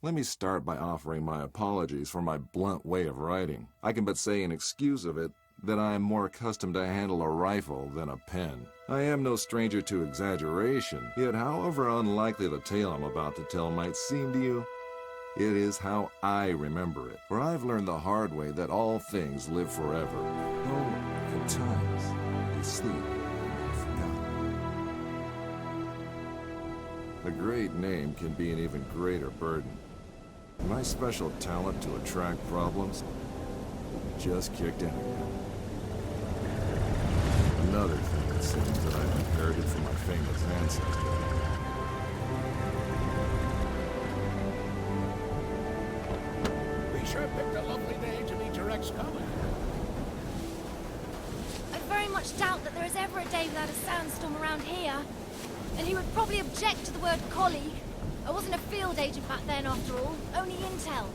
Let me start by offering my apologies for my blunt way of writing. I can but say in excuse of it that I am more accustomed to handle a rifle than a pen. I am no stranger to exaggeration, yet however unlikely the tale I'm about to tell might seem to you, it is how I remember it. For I've learned the hard way that all things live forever. Though, at times, they sleep and are forgotten. A great name can be an even greater burden. My special talent to attract problems just kicked in again. Another thing it seems that I've inherited from my famous ancestor. We sure picked a lovely day to meet your ex-colleague. I very much doubt that there is ever a day without a sandstorm around here. And he would probably object to the word colleague. I wasn't a field agent back then, after all. Only intel.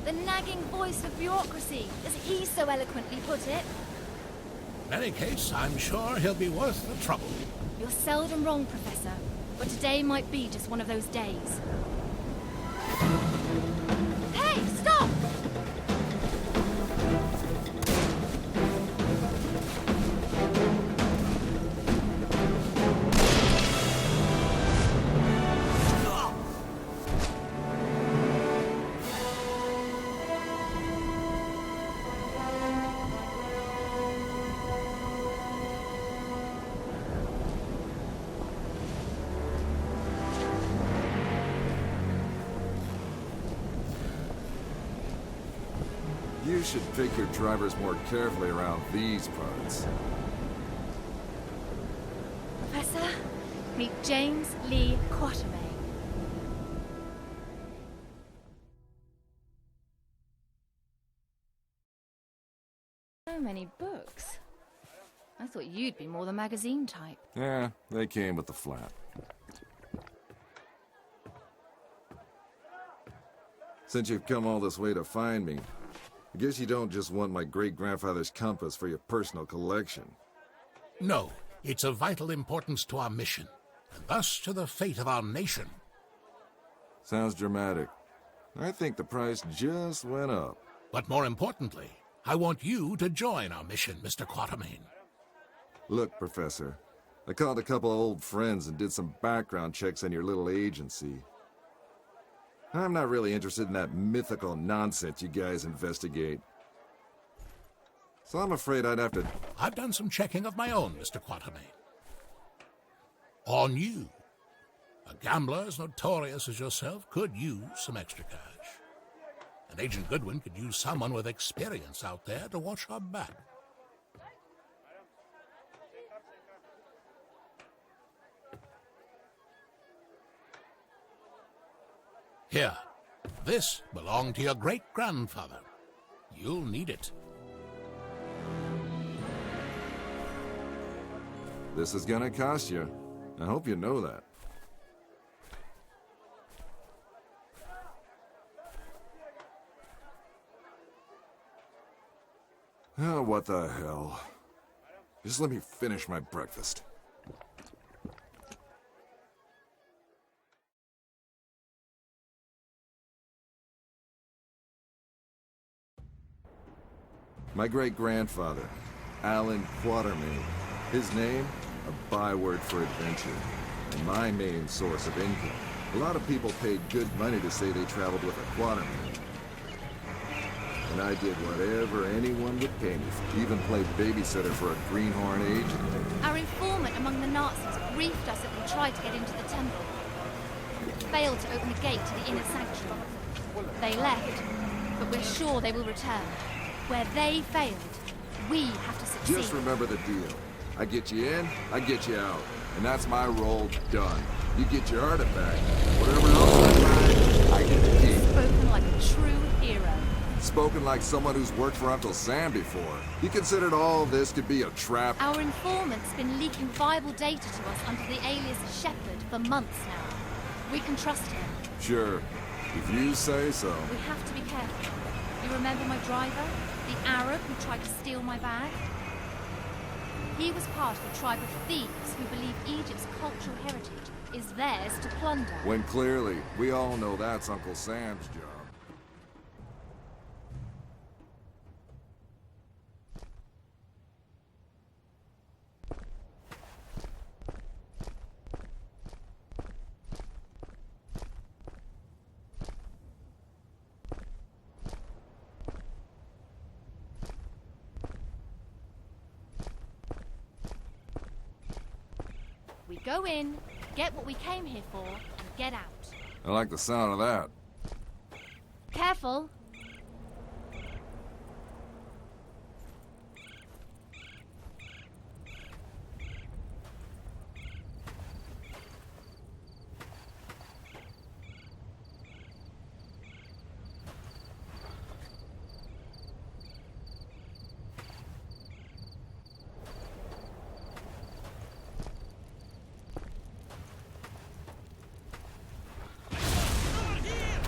The nagging voice of bureaucracy, as he so eloquently put it. In any case, I'm sure he'll be worth the trouble. You're seldom wrong, Professor. But today might be just one of those days. Hey, stop! You should pick your drivers more carefully around these parts. Professor, meet James Lee Quatermain. So many books. I thought you'd be more the magazine type. Yeah, they came with the flat. Since you've come all this way to find me, I guess you don't just want my great-grandfather's compass for your personal collection. No, it's of vital importance to our mission, and thus to the fate of our nation. Sounds dramatic. I think the price just went up. But more importantly, I want you to join our mission, Mr. Quatermain. Look, Professor, I called a couple of old friends and did some background checks on your little agency. I'm not really interested in that mythical nonsense you guys investigate. So I'm afraid I'd have to... I've done some checking of my own, Mr. Quatermain. On you. A gambler as notorious as yourself could use some extra cash. And Agent Goodwin could use someone with experience out there to watch our back. Here, this belonged to your great-grandfather. You'll need it. This is gonna cost you. I hope you know that. Oh, what the hell. Just let me finish my breakfast. My great-grandfather, Alan Quatermain. His name, a byword for adventure, and my main source of income. A lot of people paid good money to say they traveled with a Quatermain. And I did whatever anyone would pay me for. Even played babysitter for a greenhorn agent. Our informant among the Nazis briefed us that they tried to get into the temple. Failed to open the gate to the inner sanctuary. They left, but we're sure they will return. Where they failed, we have to succeed. Just remember the deal. I get you in, I get you out. And that's my role done. You get your artifact. Whatever else I find, I get to keep. Spoken like a true hero. Spoken like someone who's worked for Uncle Sam before. He considered all this to be a trap. Our informant's been leaking viable data to us under the alias Shepherd for months now. We can trust him. Sure, if you say so. We have to be careful. You remember my driver? The Arab who tried to steal my bag? He was part of a tribe of thieves who believe Egypt's cultural heritage is theirs to plunder. When clearly, we all know that's Uncle Sam's job. We go in, get what we came here for, and get out. I like the sound of that. Careful!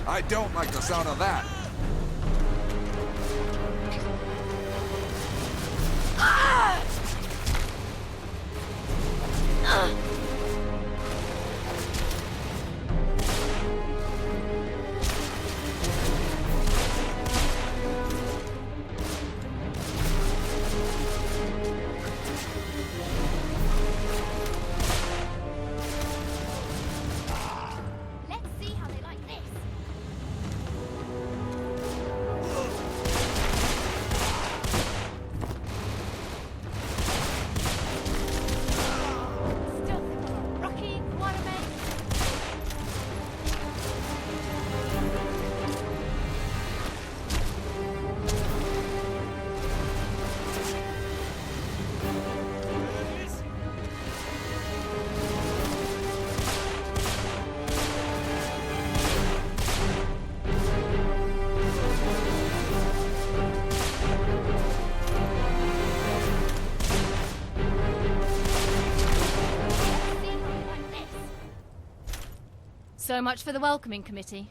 I don't like the sound of that. Let's see how they like this. Still think I'm a rookie, Waterman? So much for the welcoming committee.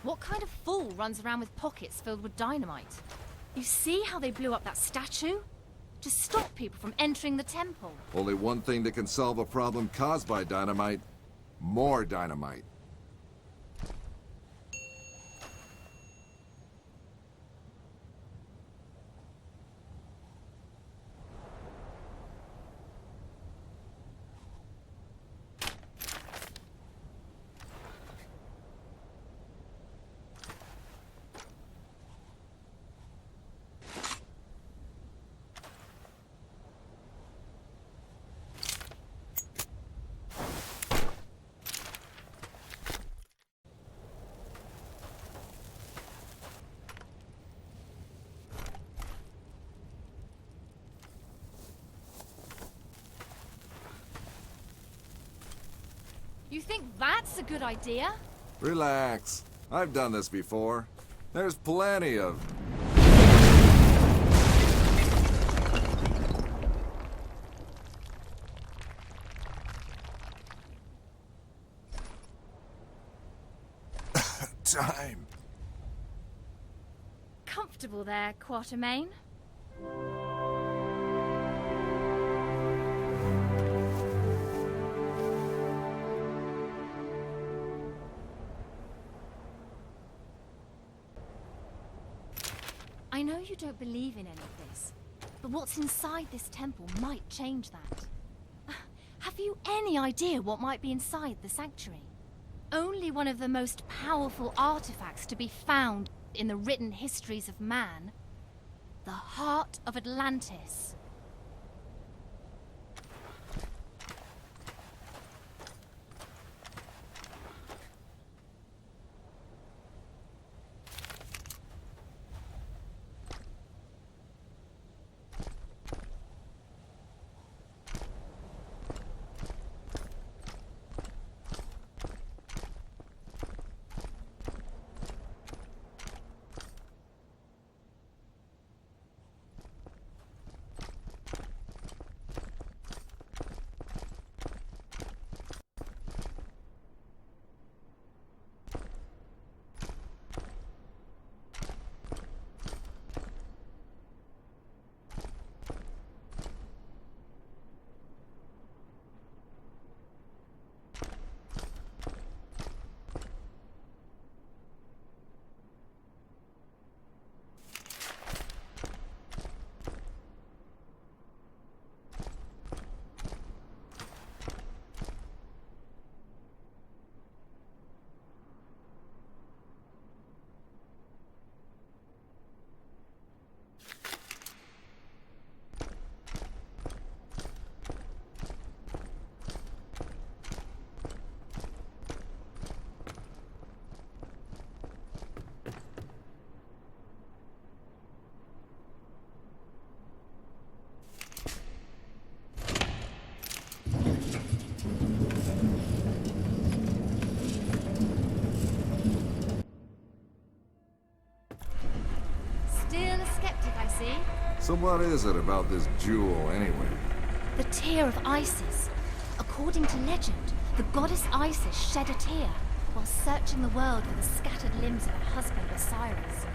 What kind of fool runs around with pockets filled with dynamite? You see how they blew up that statue? To stop people from entering the temple. Only one thing that can solve a problem caused by dynamite. More dynamite. You think that's a good idea? Relax. I've done this before. There's plenty of... time. Comfortable there, Quatermain? I know you don't believe in any of this, but what's inside this temple might change that. Have you any idea what might be inside the sanctuary? Only one of the most powerful artifacts to be found in the written histories of man. The heart of Atlantis. So what is it about this jewel, anyway? The tear of Isis. According to legend, the goddess Isis shed a tear while searching the world for the scattered limbs of her husband Osiris.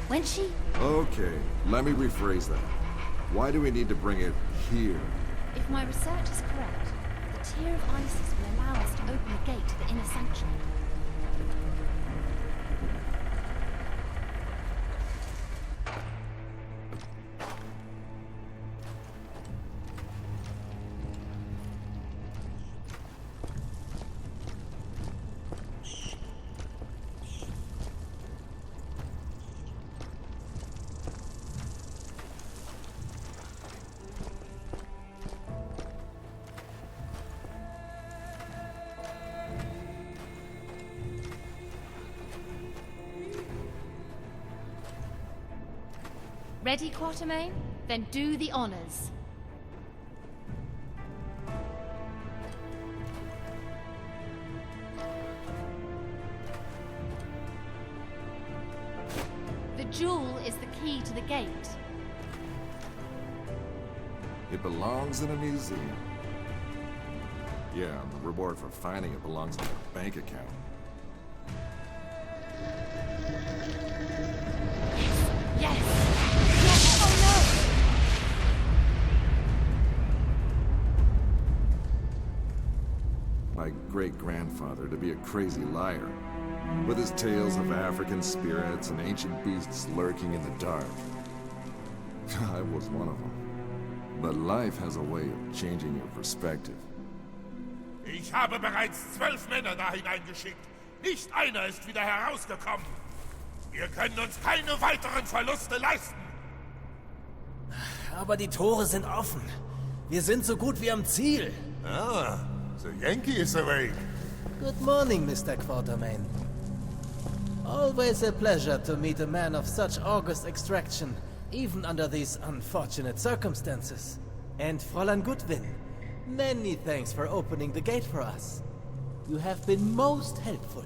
When she... Okay, let me rephrase that. Why do we need to bring it here? If my research is correct, the tear of Isis will allow us to open the gate to the inner sanctuary. Ready, Quatermain? Then do the honors. The jewel is the key to the gate. It belongs in a museum. Yeah, and the reward for finding it belongs in their bank account. Yes! Yes! Oh no! My great-grandfather to be a crazy liar, with his tales of African spirits and ancient beasts lurking in the dark. I was one of them. But life has a way of changing your perspective. Ich habe bereits 12 Männer da hineingeschickt. Nicht einer ist wieder herausgekommen. Wir können uns keine weiteren Verluste leisten. Aber die Tore sind offen. Wir sind so gut wie am Ziel. Ah, the Yankee is awake. Good morning, Mr. Quatermain. Always a pleasure to meet a man of such august extraction, even under these unfortunate circumstances. And Fräulein Goodwin, many thanks for opening the gate for us. You have been most helpful.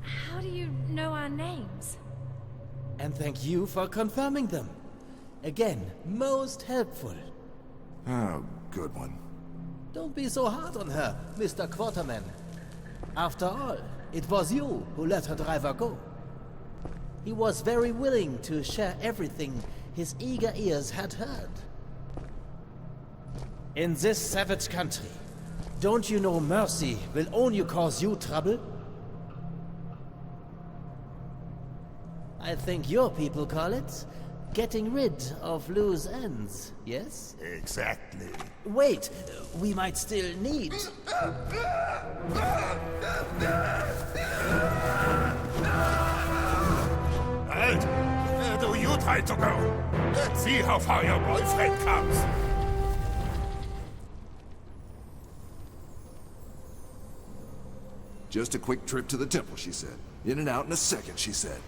How do you know our names? And thank you for confirming them. Again, most helpful. Oh, good one. Don't be so hard on her, Mr. Quatermain. After all, it was you who let her driver go. He was very willing to share everything his eager ears had heard. In this savage country, don't you know mercy will only cause you trouble? I think your people call it getting rid of loose ends, yes? Exactly. Wait, we might still need... Halt! Where do you try to go? Let's see how far your boyfriend comes. Just a quick trip to the temple, she said. In and out in a second, she said.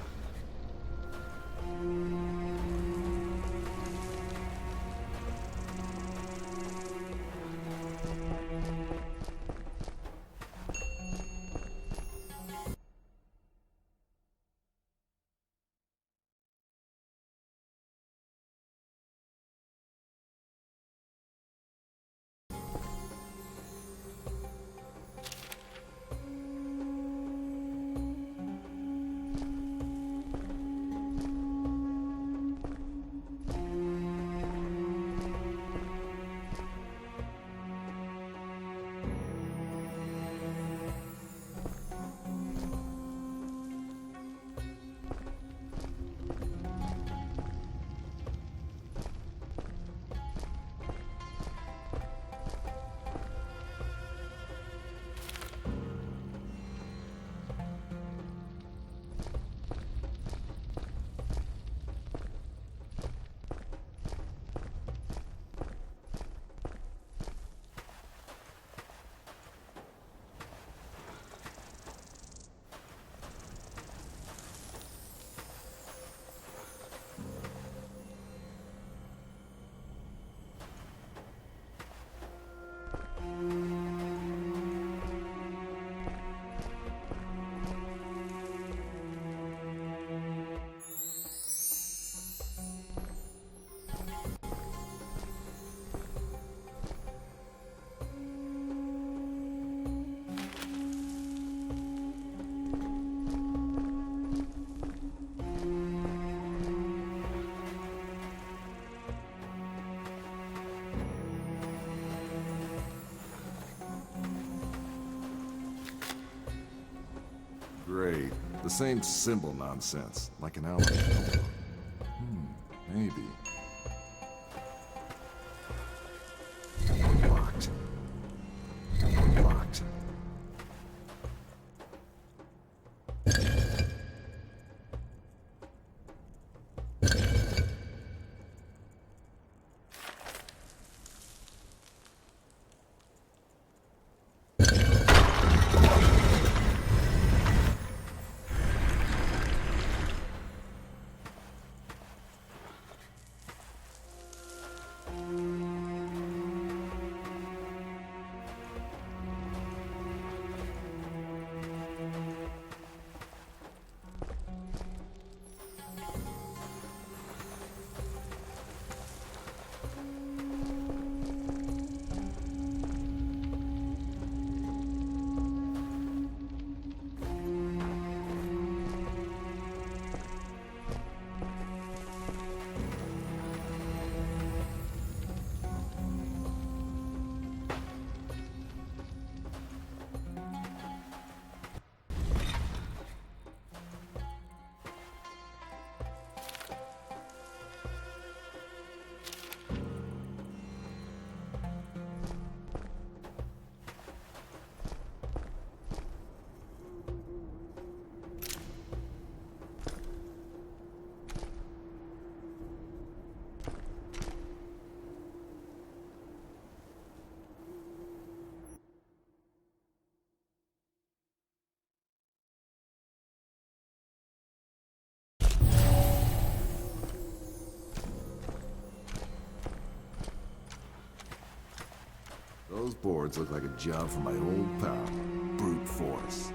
Great. The same symbol nonsense, like an album. Maybe. Locked. Locked. Those boards look like a job for my old pal, Brute Force.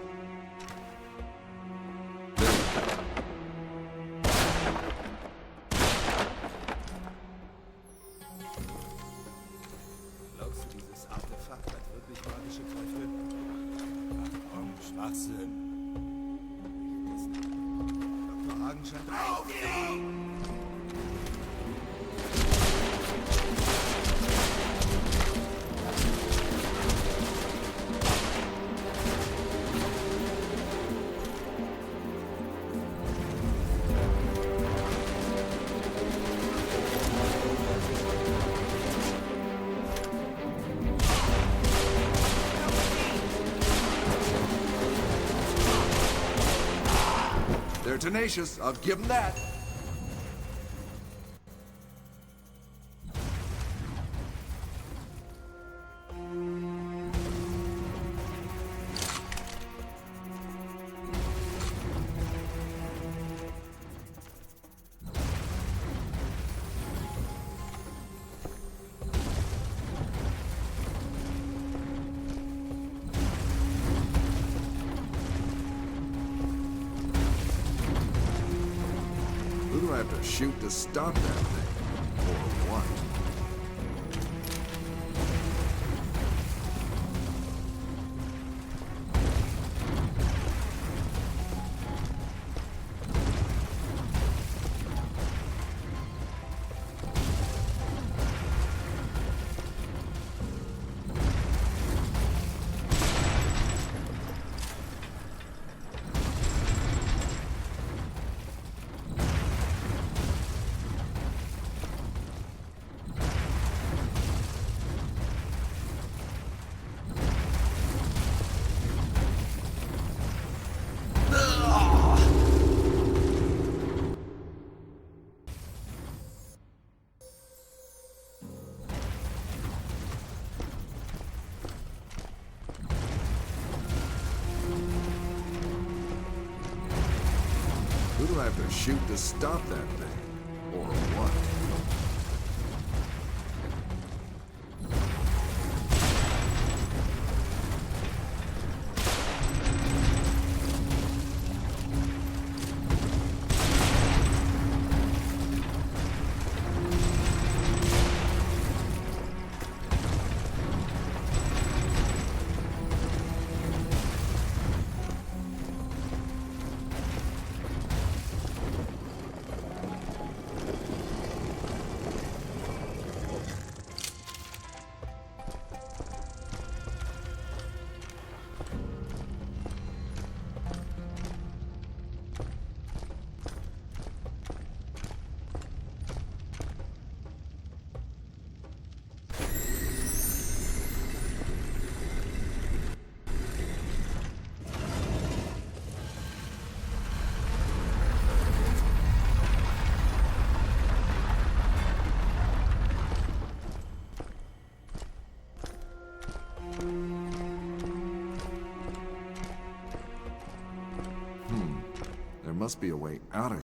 Glaubst du, dieses Artefakt hat wirklich magische Kräfte? Ach komm, Schwachsinn. Dr. Hagen scheint... Auf ihn! They're tenacious, I'll give them that. Who do I have to shoot to stop that thing? Or what? Who do I have to shoot to stop that thing? Or what? must be a way out of